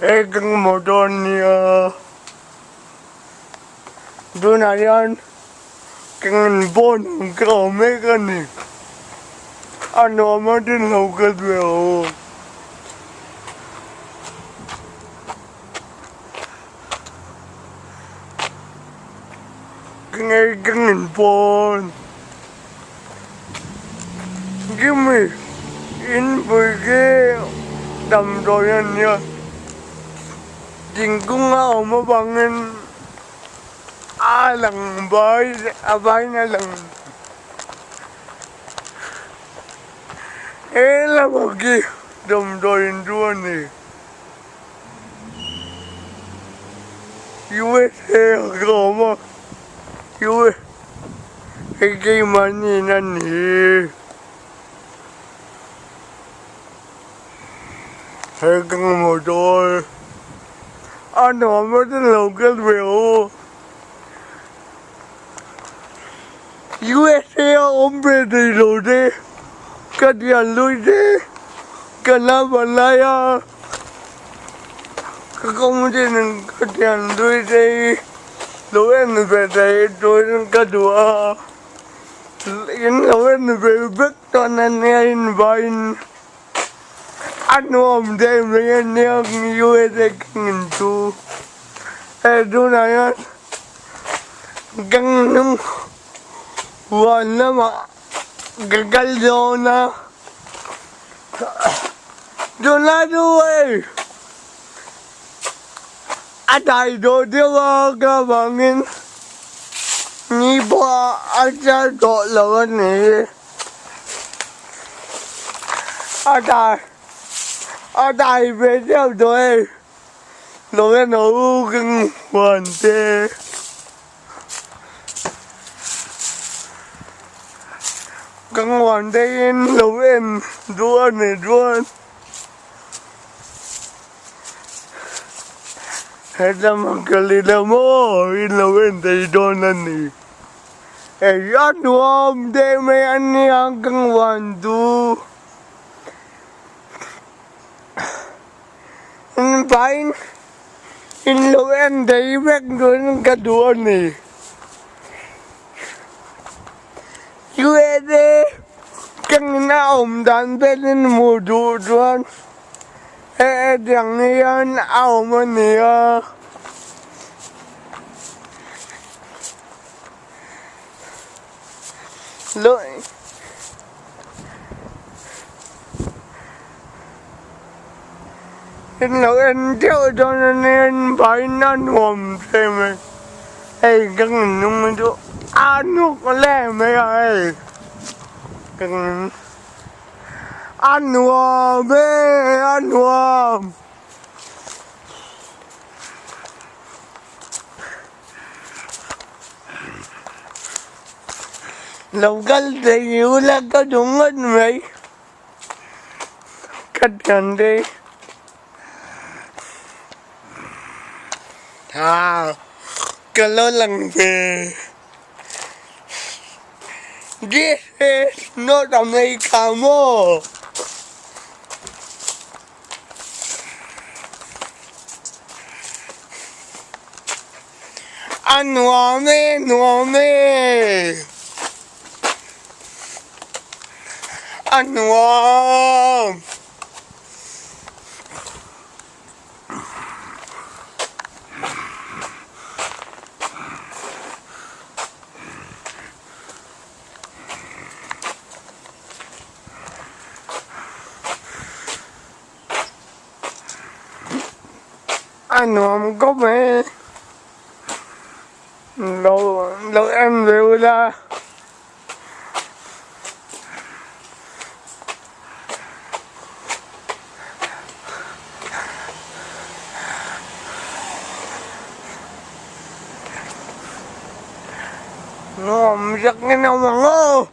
kang motor niya. Doon na yan. Kang bon ang ka-mechanic. Ano mo din local mo. Kang bon. Give me in bực đầm rồi anh nha. Chính cũng ngao mà bằng lần bái na lần là một cái đầm rồi luôn này. USA có mà USA cái mà nhìn anh nhỉ. Hay căng một đôi anh nói mới đến lâu cái biểu USA ôm về đi rồi đi cái tiền lui đi cái nào mà lại cái công ty này cái tiền lui đi lối anh về đây rồi cái đùa in lối anh về biết cho nên anh vai anh ôm đây mấy anh em USA kinh tu đồ này á căng lắm buồn lắm ạ cái đồ na đồ na đuôi đại đồ tiêu các bạn nhìn như bỏ ra đồ lớn này đại về theo đuôi nó nấu cưng hoàn thế cưng hoàn thế nấu em đuôi này đuôi hết làm cái gì đâu mà nấu em thì đuôi này ấy nuông thế mấy anh em cưng hoàn tu phải in lối anh thấy biết rồi cái đùa này USA căng nào đàn bên mùa đủ luôn chẳng như anh ảo mà nè lỗi nó anh theo cho nên anh phải nó ngồm thêm mày ê cưng nó mới chỗ nó có lẽ mày ơi cưng ăn ngồm ăn ngồm lâu cân thì nhiều là có đúng hết mày cắt gần đi cái lối lần về ghê nó làm này cả mô ăn ngon mê ăn ngon anh ngon có mẹ lâu em về ra ngon rất cái nào mà ngô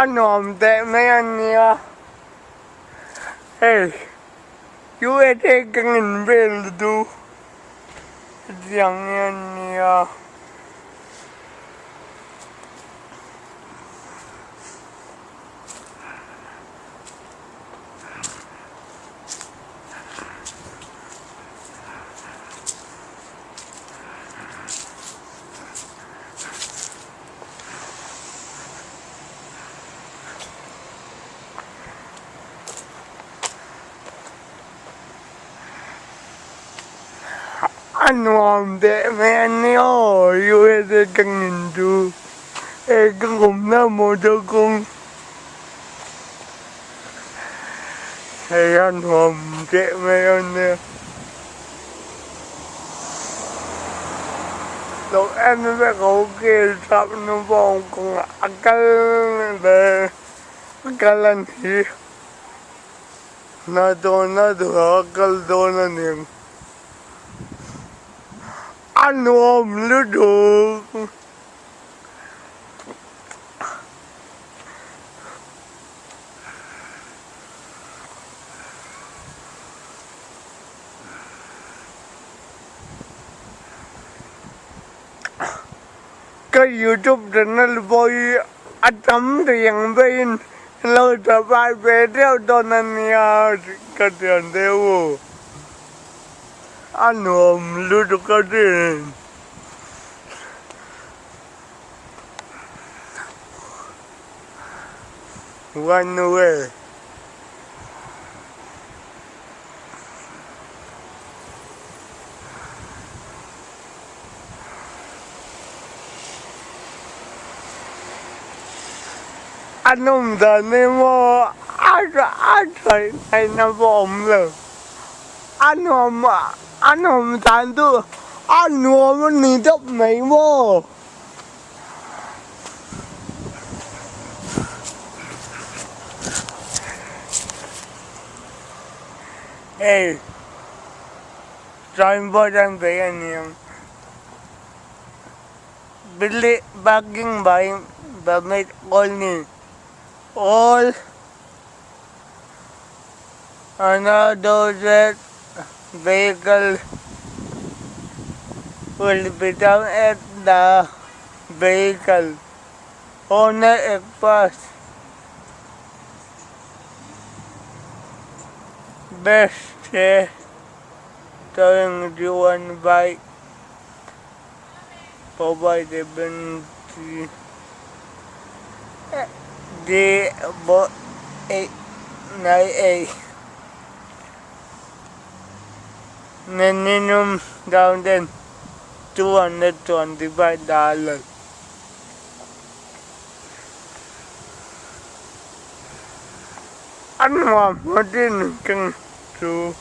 Ano ang teme niya? Hey, you are taking in bill do. Yang yan niya. Ano ang teme niya? You are taking in do. Eh, kung na mo daw kung ayan ang teme niya. Lúc em mới có kia sắp nó vòng cùng akal về akalan hi na do akal do na niệm ano om ludo cái YouTube channel boy atam tiền bên lâu trở bài về theo don anh ya cái tiền theo anh ôm ludo cái tiền one way anh dani mo ay na bom le ano tanto ano ni top mấy mo hey trying boy dan be anh em bili baging bay ba may all ni all another vehicle will be down at the vehicle owner a pass best towing driven by provided the boat a minimum down then $225. Anh mà tin cần chú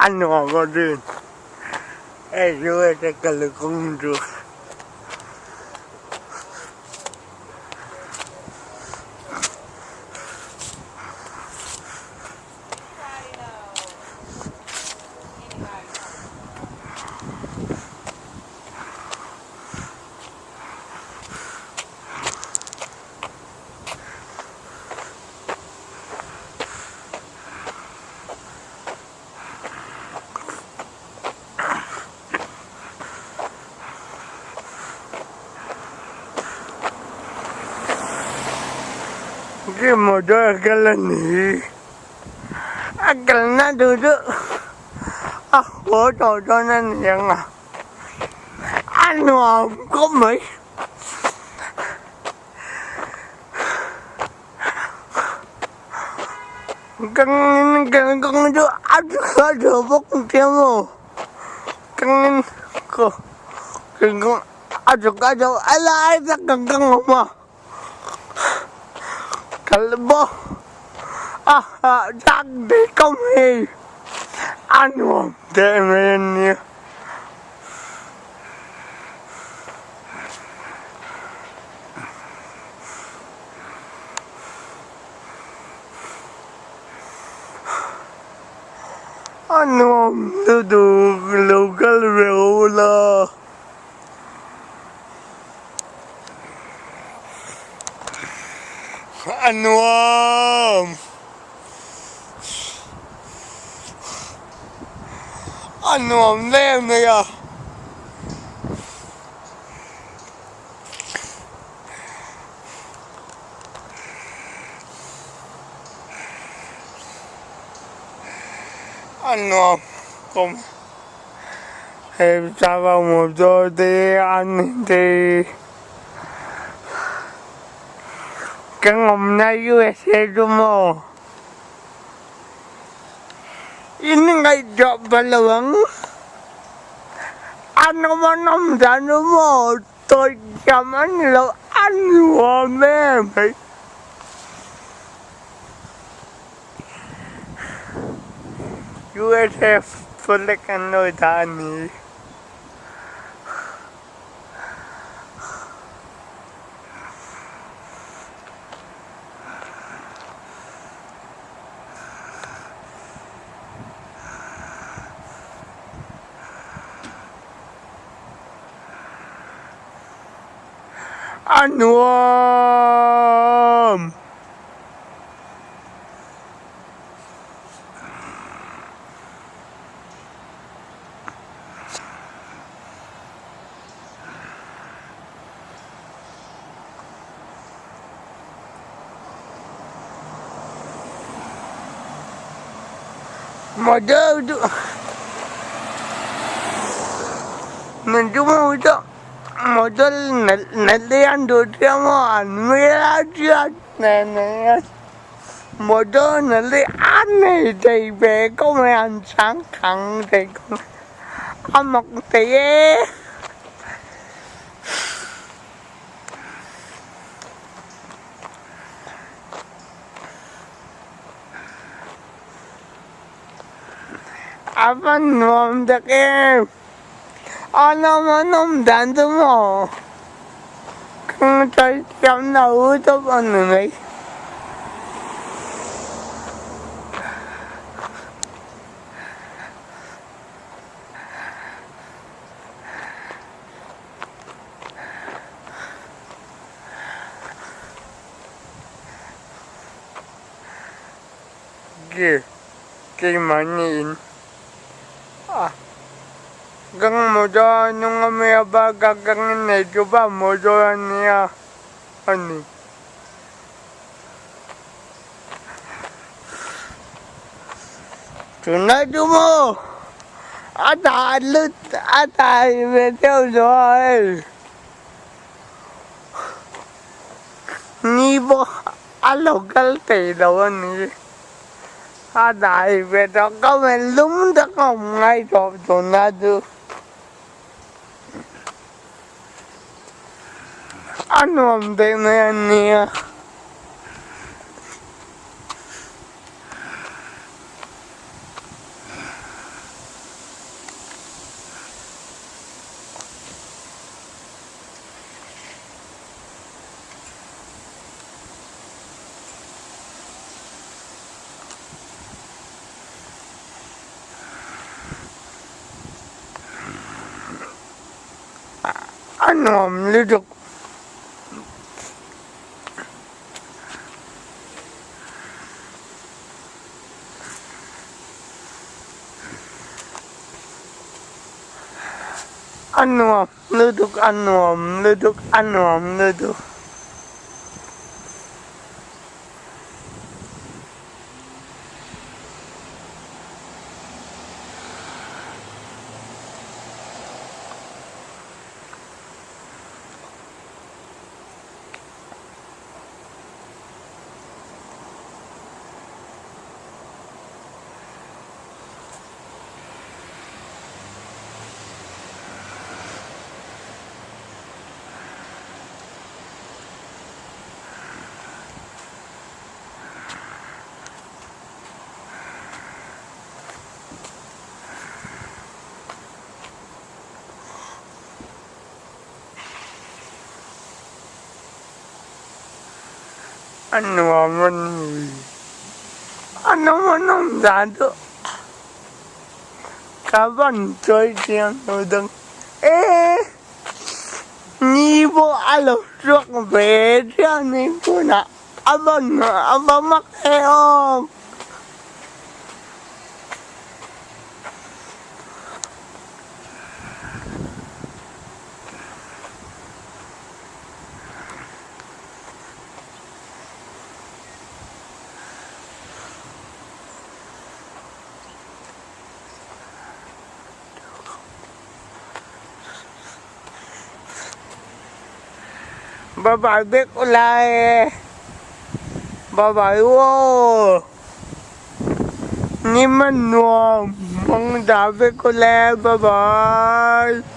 anh mà tin ê chú ơi cái cần lực không được cái motor akalan ni akal na duduk foto donan yang anu kok mai Ganun jo aduh bokong mo. Ganun ko. Ganun aduh alay sa gangang mo. Kalbo. Jagdi kami. Ano demen niya. Ano duduk local rola. Ano lem na ya. Ano kom sawa mo do de an de kang na USA mo. Ini ngay job balawang ano man ang dano mo to yaman lo ano meme USA fulik ano dani ano modal modal nalian dia mo anmiraja nene modal nalian dei be ko me an sang khang dei ko amok te apa nom de ke ano manom dandu mo kung tay siyam na utop ano may kay manin gang mo dyan nung may abagagang medyo ba mo dyan niya ano tunado mo atalut atay medyo doy nibo alogal tay dawan ni atay medyo kami lumda kamay tunado ano ang na niya ano ang lidok ano luduk Ano man ano man ang dado kaban chơi tiếng rồi đừng ni bo alo ruột về ra nên cô nè abang mắc em bye bye biết lại bye bye ô nhưng mà nuông mong đã biết cô lẽ bye bye